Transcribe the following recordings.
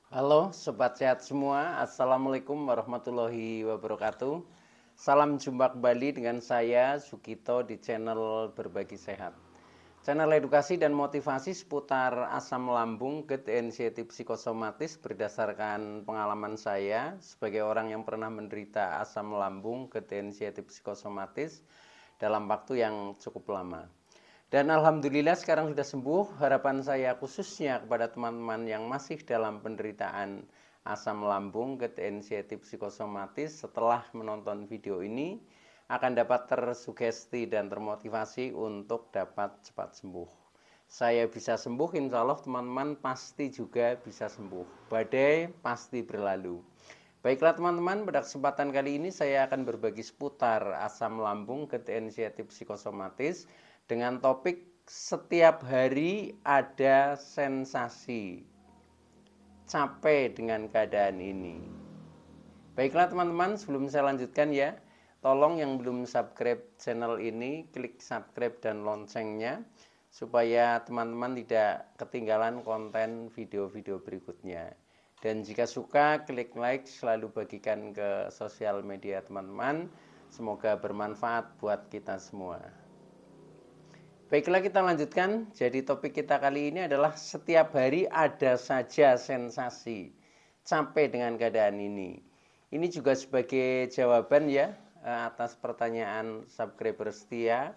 Halo Sobat Sehat semua, Assalamualaikum warahmatullahi wabarakatuh. Salam jumpa kembali dengan saya Sukito di channel Berbagi Sehat. Channel edukasi dan motivasi seputar asam lambung, GERD, anxiety psikosomatis berdasarkan pengalaman saya sebagai orang yang pernah menderita asam lambung, GERD, anxiety psikosomatis dalam waktu yang cukup lama. Dan alhamdulillah sekarang sudah sembuh. Harapan saya khususnya kepada teman-teman yang masih dalam penderitaan asam lambung, GERD, anxiety psikosomatis setelah menonton video ini akan dapat tersugesti dan termotivasi untuk dapat cepat sembuh. Saya bisa sembuh, insya Allah teman-teman pasti juga bisa sembuh. Badai pasti berlalu. Baiklah teman-teman, pada kesempatan kali ini saya akan berbagi seputar asam lambung, GERD, anxiety psikosomatis dengan topik setiap hari ada sensasi capek dengan keadaan ini. Baiklah teman-teman, sebelum saya lanjutkan ya, tolong yang belum subscribe channel ini klik subscribe dan loncengnya supaya teman-teman tidak ketinggalan konten video-video berikutnya. Dan jika suka, klik like, selalu bagikan ke sosial media teman-teman. Semoga bermanfaat buat kita semua. Baiklah kita lanjutkan. Jadi topik kita kali ini adalah setiap hari ada saja sensasi capek dengan keadaan ini. Ini juga sebagai jawaban ya atas pertanyaan subscriber setia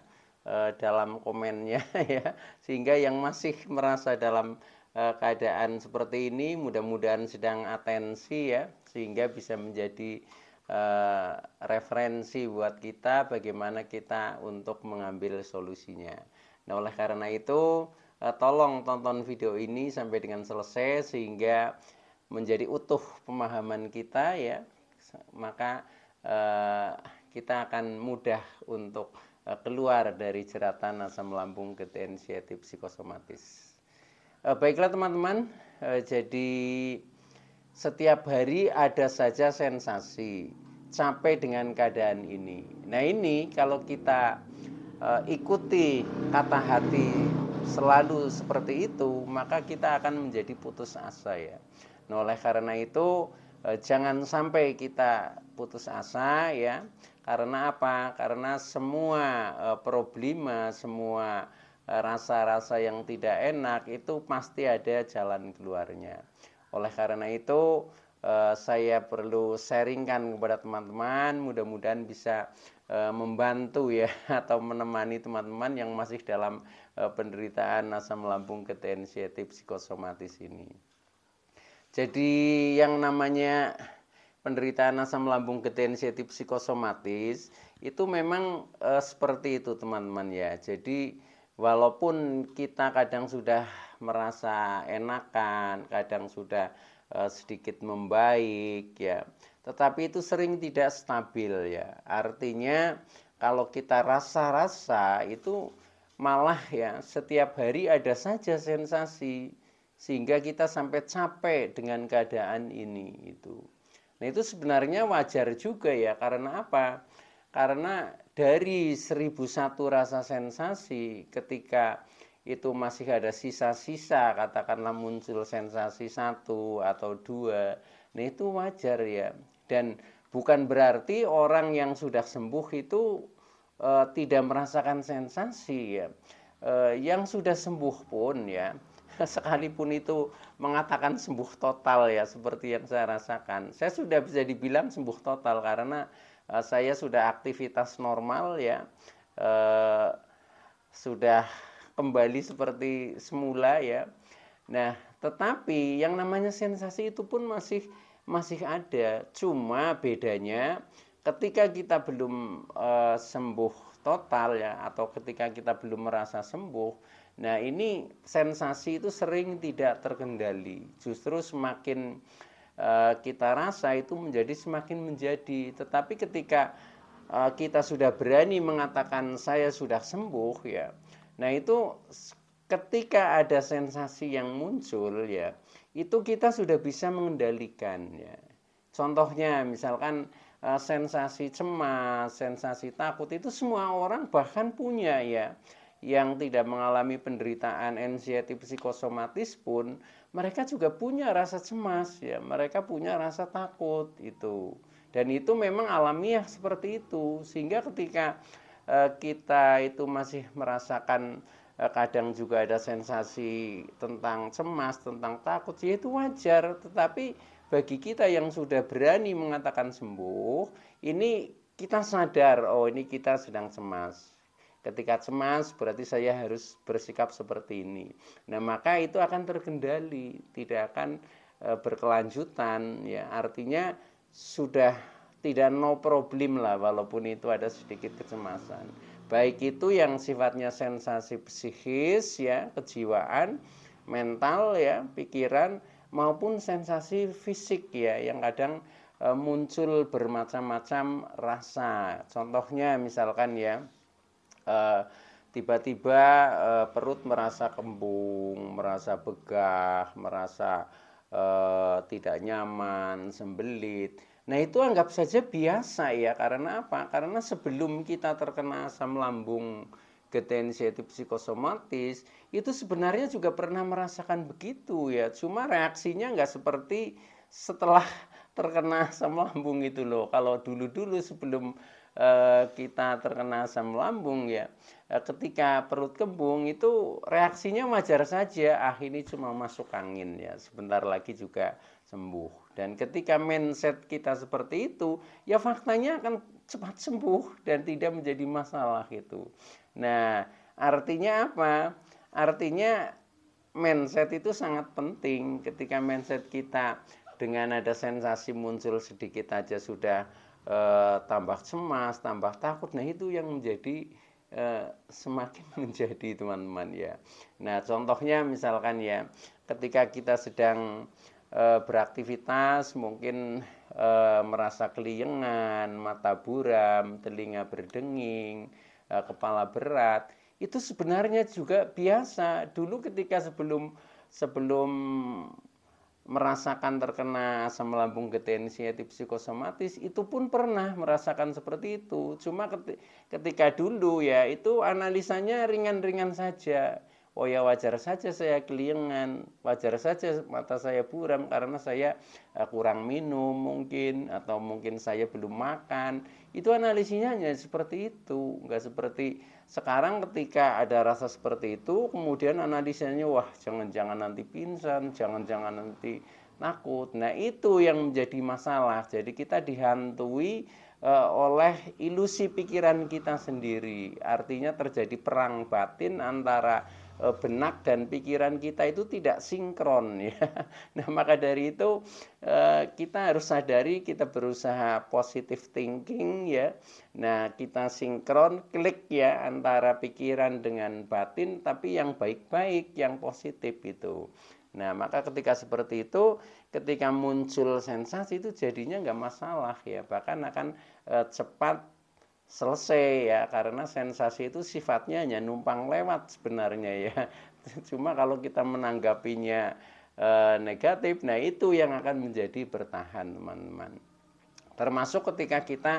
dalam komennya ya. Sehingga yang masih merasa dalam keadaan seperti ini mudah-mudahan sedang atensi ya, sehingga bisa menjadi referensi buat kita bagaimana kita untuk mengambil solusinya. Nah, oleh karena itu tolong tonton video ini sampai dengan selesai sehingga menjadi utuh pemahaman kita ya. Maka kita akan mudah untuk keluar dari jeratan asam lambung, GERD, anxiety psikosomatis. Baiklah teman-teman, jadi setiap hari ada saja sensasi capek dengan keadaan ini. Nah ini kalau kita ikuti kata hati selalu seperti itu, maka kita akan menjadi putus asa ya. Nah oleh karena itu jangan sampai kita putus asa ya. Karena apa? Karena semua problema, semua rasa-rasa yang tidak enak itu pasti ada jalan keluarnya. Oleh karena itu saya perlu sharingkan kepada teman-teman, mudah-mudahan bisa membantu ya atau menemani teman-teman yang masih dalam penderitaan asam lambung, GERD, anxiety psikosomatis ini. Jadi yang namanya penderitaan asam lambung, GERD, anxiety psikosomatis itu memang seperti itu teman-teman ya. Jadi walaupun kita kadang sudah merasa enakan, kadang sudah sedikit membaik ya, tetapi itu sering tidak stabil ya. Artinya kalau kita rasa-rasa itu malah ya setiap hari ada saja sensasi sehingga kita sampai capek dengan keadaan ini itu. Nah itu sebenarnya wajar juga ya, karena apa? Karena dari 1001 rasa sensasi ketika itu masih ada sisa-sisa, katakanlah muncul sensasi satu atau dua, nah itu wajar ya. Dan bukan berarti orang yang sudah sembuh itu tidak merasakan sensasi ya. Yang sudah sembuh pun ya, sekalipun itu mengatakan sembuh total ya seperti yang saya rasakan, saya sudah bisa dibilang sembuh total karena saya sudah aktivitas normal ya, sudah kembali seperti semula ya. Nah tetapi yang namanya sensasi itu pun masih ada, cuma bedanya ketika kita belum sembuh total ya, atau ketika kita belum merasa sembuh. Nah ini sensasi itu sering tidak terkendali, justru semakin kita rasa itu semakin menjadi. Tetapi ketika kita sudah berani mengatakan saya sudah sembuh ya, nah itu ketika ada sensasi yang muncul ya, itu kita sudah bisa mengendalikan ya. Contohnya misalkan sensasi cemas, sensasi takut itu semua orang bahkan punya ya. yang tidak mengalami penderitaan anxiety psikosomatis pun mereka juga punya rasa cemas ya, mereka punya rasa takut itu. Dan itu memang alamiah seperti itu. Sehingga ketika kita itu masih merasakan kadang juga ada sensasi tentang cemas, tentang takut, ya itu wajar. Tetapi bagi kita yang sudah berani mengatakan sembuh, ini kita sadar, oh ini kita sedang cemas. Ketika cemas berarti saya harus bersikap seperti ini. Nah, maka itu akan terkendali, tidak akan berkelanjutan ya. Artinya sudah tidak no problem lah, walaupun itu ada sedikit kecemasan. Baik itu yang sifatnya sensasi psikis ya, kejiwaan, mental ya, pikiran, maupun sensasi fisik ya, yang kadang muncul bermacam-macam rasa. Contohnya misalkan ya, tiba-tiba perut merasa kembung, merasa begah, merasa tidak nyaman, sembelit. Nah, itu anggap saja biasa ya. Karena apa? Karena sebelum kita terkena asam lambung anxiety psikosomatis, itu sebenarnya juga pernah merasakan begitu ya. Cuma reaksinya nggak seperti setelah terkena asam lambung itu loh. Kalau dulu-dulu sebelum kita terkena asam lambung ya, ketika perut kembung itu reaksinya wajar saja, ini cuma masuk angin ya, sebentar lagi juga sembuh. Dan ketika mindset kita seperti itu, ya faktanya akan cepat sembuh dan tidak menjadi masalah gitu. Nah, artinya apa? Artinya mindset itu sangat penting. Ketika mindset kita dengan ada sensasi muncul sedikit aja sudah tambah cemas, tambah takut. Nah, itu yang menjadi semakin menjadi teman-teman ya. Nah, contohnya misalkan ya, ketika kita sedang beraktivitas mungkin merasa keliengan, mata buram, telinga berdenging, kepala berat, itu sebenarnya juga biasa. Dulu ketika sebelum merasakan terkena asam lambung anxiety psikosomatis, itu pun pernah merasakan seperti itu. Cuma ketika dulu ya, itu analisanya ringan-ringan saja. Oh ya, wajar saja saya keliengan, wajar saja mata saya buram karena saya kurang minum mungkin, atau mungkin saya belum makan. Itu analisinya hanya seperti itu, nggak seperti sekarang ketika ada rasa seperti itu, kemudian analisanya, wah jangan-jangan nanti pingsan, jangan-jangan nanti takut. Nah, itu yang menjadi masalah. Jadi kita dihantui oleh ilusi pikiran kita sendiri. Artinya terjadi perang batin antara benak dan pikiran kita itu tidak sinkron ya. Nah, maka dari itu kita harus sadari, kita berusaha positive thinking ya. Nah, kita sinkron, klik ya antara pikiran dengan batin, tapi yang baik-baik, yang positif itu. Nah, maka ketika seperti itu, ketika muncul sensasi itu jadinya nggak masalah ya, bahkan akan cepat selesai ya, karena sensasi itu sifatnya hanya numpang lewat sebenarnya ya. Cuma kalau kita menanggapinya negatif, nah itu yang akan menjadi bertahan teman-teman. Termasuk ketika kita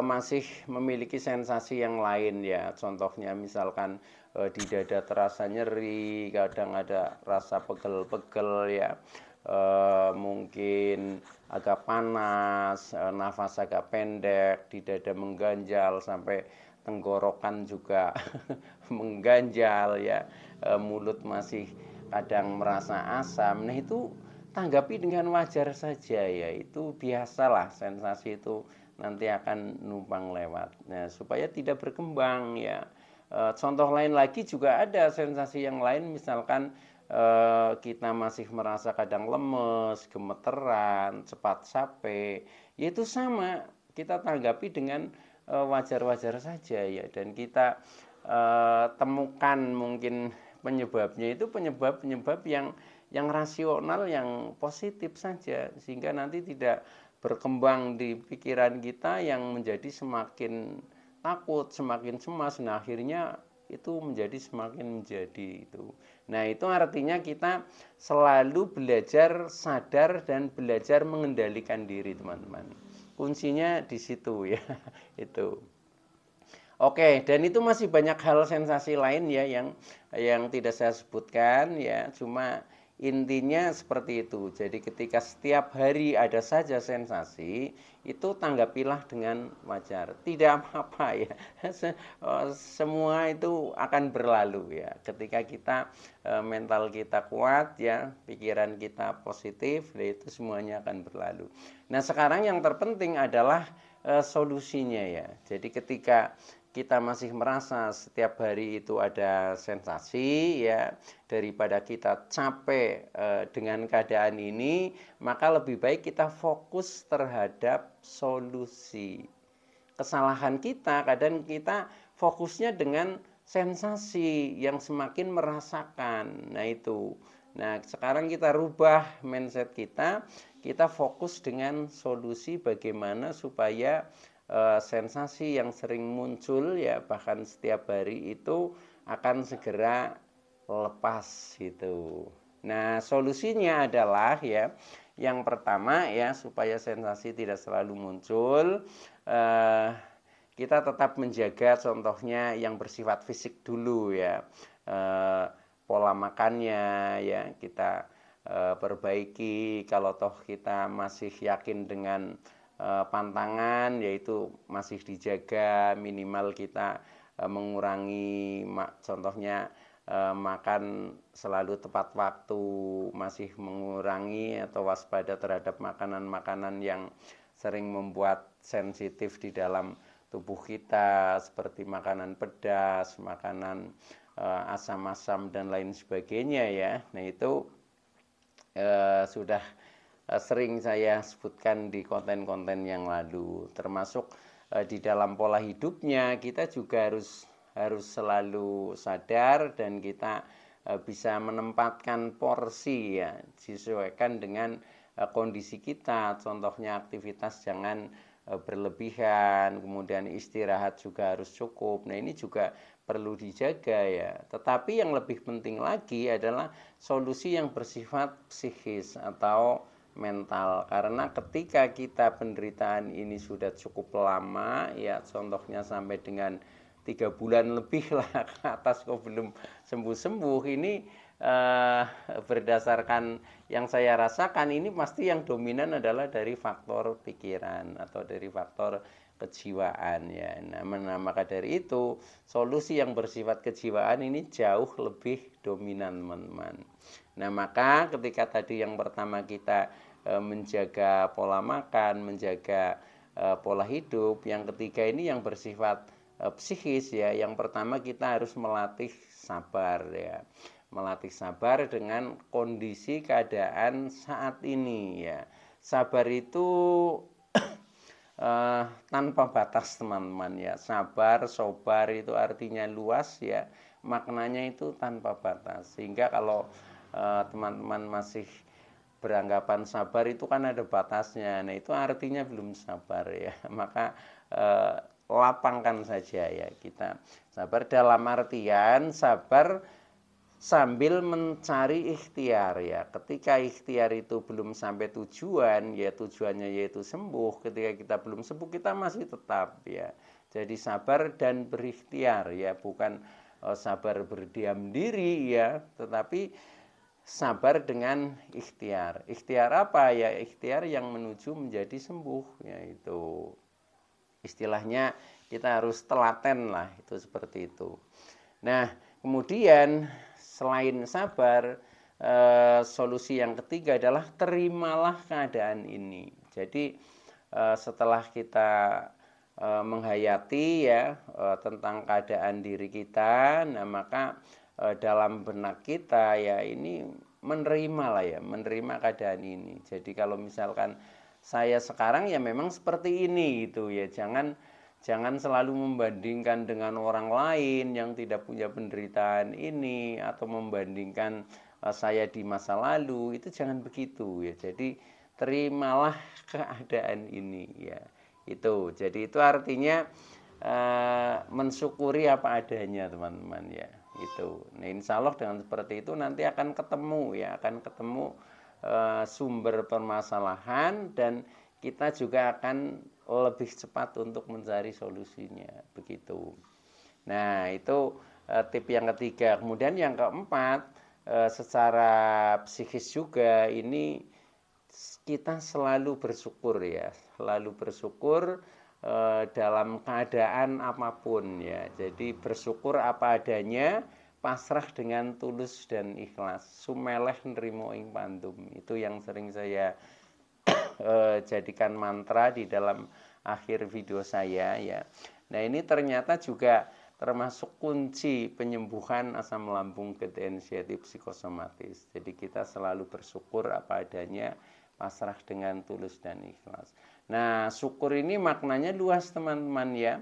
masih memiliki sensasi yang lain ya, contohnya misalkan di dada terasa nyeri, kadang ada rasa pegel-pegel ya, mungkin agak panas, nafas agak pendek, di dada mengganjal sampai tenggorokan juga mengganjal ya, mulut masih kadang merasa asam. Nah, itu tanggapi dengan wajar saja ya, itu biasalah, sensasi itu nanti akan numpang lewat. Nah, supaya tidak berkembang ya. Contoh lain lagi juga ada sensasi yang lain, misalkan kita masih merasa kadang lemes, gemeteran, cepat capek, ya itu sama, kita tanggapi dengan wajar-wajar saja ya, dan kita temukan mungkin penyebabnya itu penyebab-penyebab yang rasional, yang positif saja, sehingga nanti tidak berkembang di pikiran kita yang menjadi semakin takut, semakin cemas. Nah, akhirnya itu menjadi semakin menjadi itu. Nah, itu artinya kita selalu belajar sadar dan belajar mengendalikan diri, teman-teman. Kuncinya di situ ya. Itu. Oke, dan itu masih banyak hal sensasi lain ya yang tidak saya sebutkan ya. Cuma intinya seperti itu. Jadi ketika setiap hari ada saja sensasi, itu tanggapilah dengan wajar. Tidak apa-apa ya. Semua itu akan berlalu ya. Ketika kita mental kita kuat ya, pikiran kita positif, ya itu semuanya akan berlalu. Nah, sekarang yang terpenting adalah solusinya ya. Jadi ketika kita masih merasa setiap hari itu ada sensasi ya, daripada kita capek dengan keadaan ini, maka lebih baik kita fokus terhadap solusi. Kesalahan kita kadang kita fokusnya dengan sensasi yang semakin merasakan. Nah itu. Nah, sekarang kita rubah mindset kita fokus dengan solusi bagaimana supaya sensasi yang sering muncul ya bahkan setiap hari itu akan segera lepas gitu. Nah, solusinya adalah ya yang pertama ya supaya sensasi tidak selalu muncul, kita tetap menjaga contohnya yang bersifat fisik dulu ya. Pola makannya ya kita perbaiki. Kalau toh kita masih yakin dengan pantangan yaitu masih dijaga, minimal kita mengurangi contohnya makan selalu tepat waktu, masih mengurangi atau waspada terhadap makanan-makanan yang sering membuat sensitif di dalam tubuh kita seperti makanan pedas, makanan asam-asam dan lain sebagainya ya. Nah itu sudah sering saya sebutkan di konten-konten yang lalu, termasuk di dalam pola hidupnya kita juga harus selalu sadar dan kita bisa menempatkan porsi ya, disesuaikan dengan kondisi kita. Contohnya aktivitas jangan berlebihan, kemudian istirahat juga harus cukup. Nah ini juga perlu dijaga ya. Tetapi yang lebih penting lagi adalah solusi yang bersifat psikis atau mental, karena ketika kita penderitaan ini sudah cukup lama ya, contohnya sampai dengan 3 bulan lebih lah ke atas kok belum sembuh-sembuh ini, berdasarkan yang saya rasakan ini pasti yang dominan adalah dari faktor pikiran atau dari faktor kejiwaan ya. Nah, maka dari itu solusi yang bersifat kejiwaan ini jauh lebih dominan teman-teman. Nah, maka ketika tadi yang pertama kita menjaga pola makan, menjaga pola hidup, yang ketiga ini yang bersifat psikis ya. Yang pertama kita harus melatih sabar ya. Melatih sabar dengan kondisi keadaan saat ini ya. Sabar itu tanpa batas teman-teman ya. Sabar, sobar itu artinya luas ya, maknanya itu tanpa batas. Sehingga kalau teman-teman masih beranggapan sabar itu kan ada batasnya, nah itu artinya belum sabar ya. Maka lapangkan saja ya, kita sabar dalam artian sabar sambil mencari ikhtiar ya. Ketika ikhtiar itu belum sampai tujuan ya, tujuannya yaitu sembuh. Ketika kita belum sembuh kita masih tetap ya. Jadi sabar dan berikhtiar ya, bukan sabar berdiam diri ya, tetapi sabar dengan ikhtiar. Ikhtiar apa ya? Ikhtiar yang menuju menjadi sembuh ya, itu istilahnya kita harus telaten lah, itu seperti itu. Nah, kemudian selain sabar, solusi yang ketiga adalah terimalah keadaan ini. Jadi setelah kita menghayati ya tentang keadaan diri kita, nah maka dalam benak kita ya ini menerima lah ya, menerima keadaan ini. Jadi kalau misalkan saya sekarang ya memang seperti ini gitu ya, jangan selalu membandingkan dengan orang lain yang tidak punya penderitaan ini, atau membandingkan saya di masa lalu, itu jangan begitu ya. Jadi terimalah keadaan ini ya. Itu. Jadi itu artinya mensyukuri apa adanya teman-teman ya. Itu. Nah, insya Allah dengan seperti itu nanti akan ketemu ya, akan ketemu sumber permasalahan, dan kita juga akan lebih cepat untuk mencari solusinya begitu. Nah, itu tip yang ketiga. Kemudian yang keempat, secara psikis juga ini kita selalu bersyukur ya, selalu bersyukur dalam keadaan apapun ya. Jadi bersyukur apa adanya, pasrah dengan tulus dan ikhlas. Sumeleh nrimo ing pandum. Itu yang sering saya jadikan mantra di dalam akhir video saya ya. Nah, ini ternyata juga termasuk kunci penyembuhan asam lambung gejala inisiatif psikosomatis. Jadi kita selalu bersyukur apa adanya, pasrah dengan tulus dan ikhlas. Nah, syukur ini maknanya luas teman-teman ya.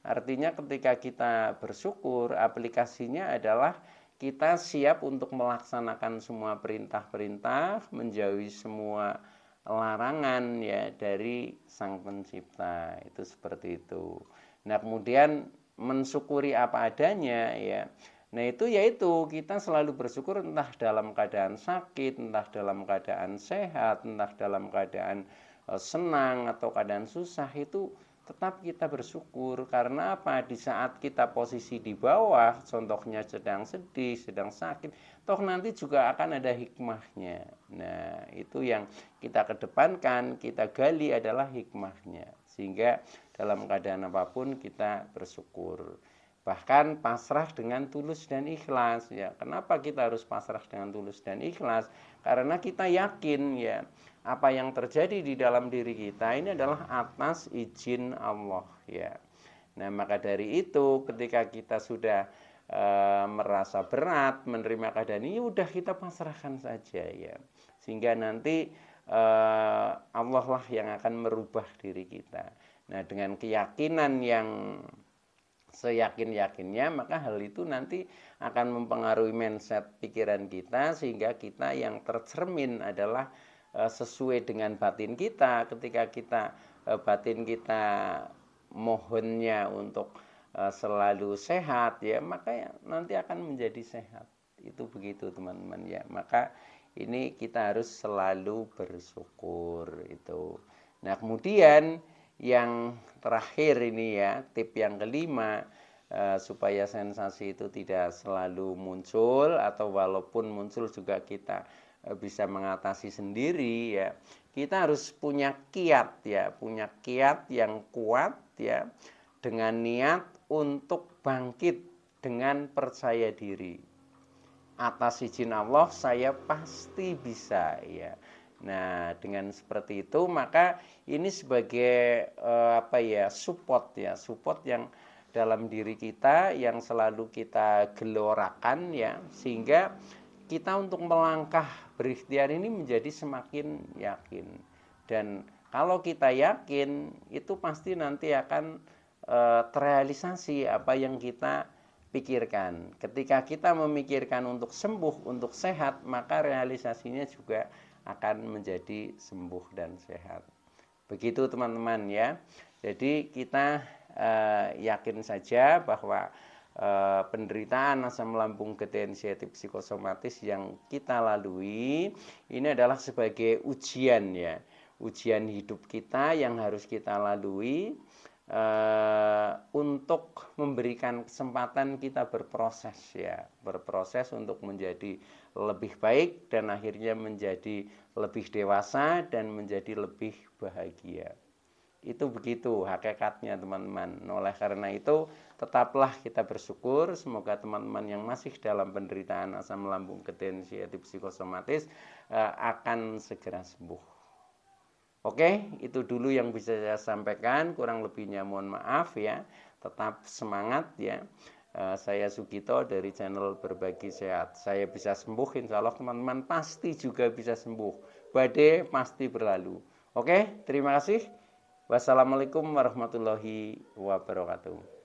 Artinya ketika kita bersyukur, aplikasinya adalah kita siap untuk melaksanakan semua perintah-perintah, menjauhi semua larangan ya dari Sang Pencipta. Itu seperti itu. Nah, kemudian mensyukuri apa adanya ya. Nah, itu yaitu kita selalu bersyukur entah dalam keadaan sakit, entah dalam keadaan sehat, entah dalam keadaan senang atau keadaan susah, itu tetap kita bersyukur. Karena apa? Di saat kita posisi di bawah, contohnya sedang sedih, sedang sakit, toh nanti juga akan ada hikmahnya. Nah, itu yang kita kedepankan, kita gali adalah hikmahnya. Sehingga dalam keadaan apapun kita bersyukur. Bahkan pasrah dengan tulus dan ikhlas ya. Kenapa kita harus pasrah dengan tulus dan ikhlas? Karena kita yakin ya, apa yang terjadi di dalam diri kita ini adalah atas izin Allah ya. Nah, maka dari itu ketika kita sudah merasa berat menerima keadaan ini, udah kita pasrahkan saja ya. Sehingga nanti Allah lah yang akan merubah diri kita. Nah, dengan keyakinan yang seyakin-yakinnya, maka hal itu nanti akan mempengaruhi mindset pikiran kita, sehingga kita yang tercermin adalah sesuai dengan batin kita. Ketika kita batin kita mohonnya untuk selalu sehat ya, maka ya, nanti akan menjadi sehat. Itu begitu teman-teman ya. Maka ini kita harus selalu bersyukur itu. Nah, kemudian yang terakhir ini ya, tip yang kelima, supaya sensasi itu tidak selalu muncul, atau walaupun muncul juga kita bisa mengatasi sendiri ya. Kita harus punya kiat ya, punya kiat yang kuat ya, dengan niat untuk bangkit dengan percaya diri. Atas izin Allah saya pasti bisa ya. Nah, dengan seperti itu maka ini sebagai support yang dalam diri kita yang selalu kita gelorakan ya, sehingga kita untuk melangkah berikhtiar ini menjadi semakin yakin. Dan kalau kita yakin, itu pasti nanti akan terrealisasi apa yang kita pikirkan. Ketika kita memikirkan untuk sembuh, untuk sehat, maka realisasinya juga akan menjadi sembuh dan sehat. Begitu teman-teman ya. Jadi kita yakin saja bahwa penderitaan asam lambung gejala inisiatif psikosomatis yang kita lalui ini adalah sebagai ujian ya, ujian hidup kita yang harus kita lalui untuk memberikan kesempatan kita berproses ya, berproses untuk menjadi lebih baik dan akhirnya menjadi lebih dewasa dan menjadi lebih bahagia. Itu begitu hakikatnya teman-teman. Oleh karena itu tetaplah kita bersyukur. Semoga teman-teman yang masih dalam penderitaan asam lambung gejala inisiatif psikosomatis akan segera sembuh. Oke, itu dulu yang bisa saya sampaikan. Kurang lebihnya mohon maaf ya. Tetap semangat ya. Saya Sugito dari channel Berbagi Sehat. Saya bisa sembuh, insya Allah teman-teman pasti juga bisa sembuh. Badai pasti berlalu. Oke, terima kasih. Wassalamualaikum warahmatullahi wabarakatuh.